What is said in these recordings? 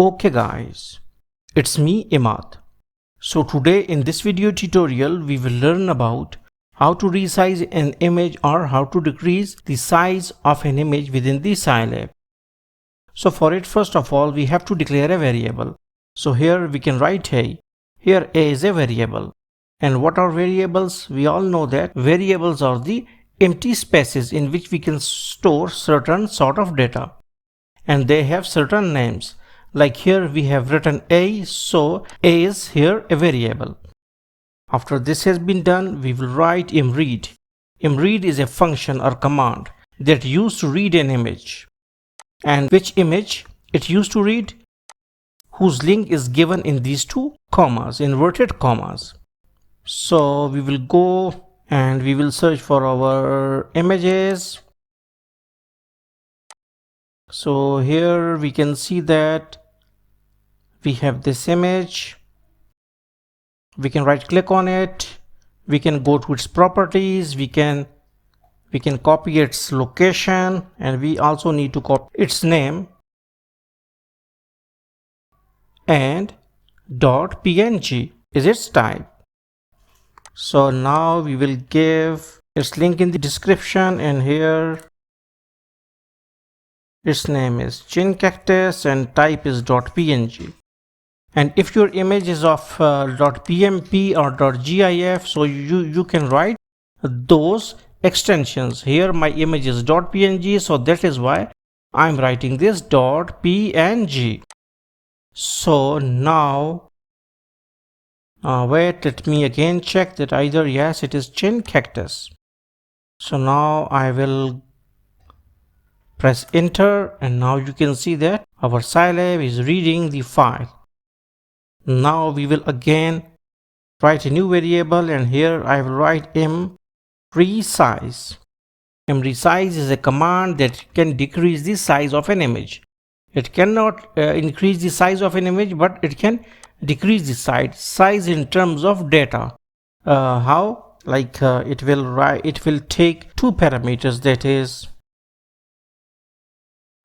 Okay guys, it's me Imad. So today in this video tutorial we will learn about how to resize an image or how to decrease the size of an image within the Scilab. So for it, first of all, we have to declare a variable. So here we can write a. Here a is a variable. And what are variables? We all know that variables are the empty spaces in which we can store certain sort of data. And they have certain names. Like here we have written a, so a is here a variable. After this has been done, we will write imread. Imread is a function or command that used to read an image. And which image it used to read? Whose link is given in these two commas, inverted commas. So we will go and we will search for our images. So here we can see that we have this image. We can right click on it. We can go to its properties. We can copy its location, and we also need to copy its name and .png is its type. So now we will give its link in the description, and here its name is chin cactus and type is .png. And if your image is of .pmp or .gif, so you can write those extensions. Here my image is .png, so that is why I'm writing this .png. So now wait, let me again check that either yes, it is chin cactus. So now I will press enter, and now you can see that our Scilab is reading the file. Now we will again write a new variable, and here I will write resize. Resize is a command that can decrease the size of an image. It cannot increase the size of an image, but it can decrease the size in terms of data. How? Like it will take two parameters, that is,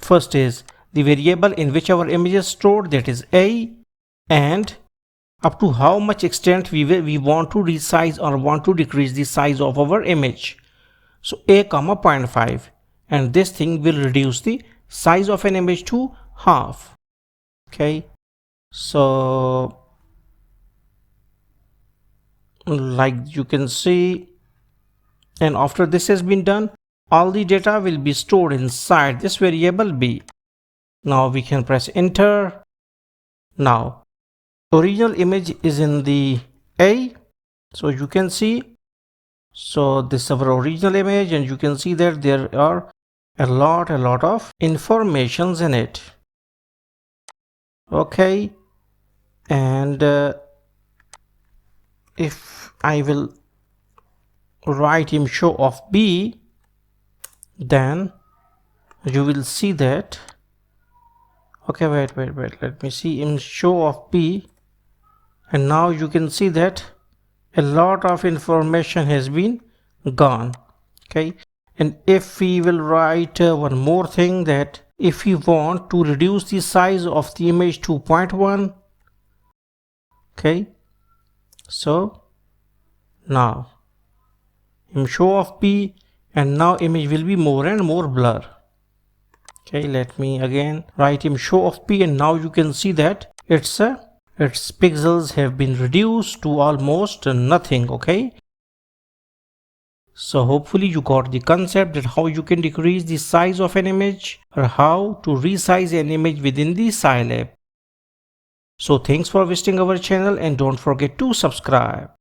first is the variable in which our image is stored, that is a, and up to how much extent we want to resize or want to decrease the size of our image. So a comma 0.5, and this thing will reduce the size of an image to half. Okay, so like you can see, and after this has been done, all the data will be stored inside this variable b. Now we can press enter. Now original image is in the a, so you can see, so this is our original image, and you can see that there are a lot of informations in it. Okay, and if I will write im show of b, then you will see that, okay, wait, let me see im show of b, and now you can see that a lot of information has been gone. Okay, and if we will write one more thing, that if we want to reduce the size of the image to 0.1, okay, so now im show of p, and now image will be more and more blur. Okay, let me again write im show of p, and now you can see that its pixels have been reduced to almost nothing. Okay, so hopefully you got the concept that how you can decrease the size of an image or how to resize an image within the Scilab. So thanks for visiting our channel, and don't forget to subscribe.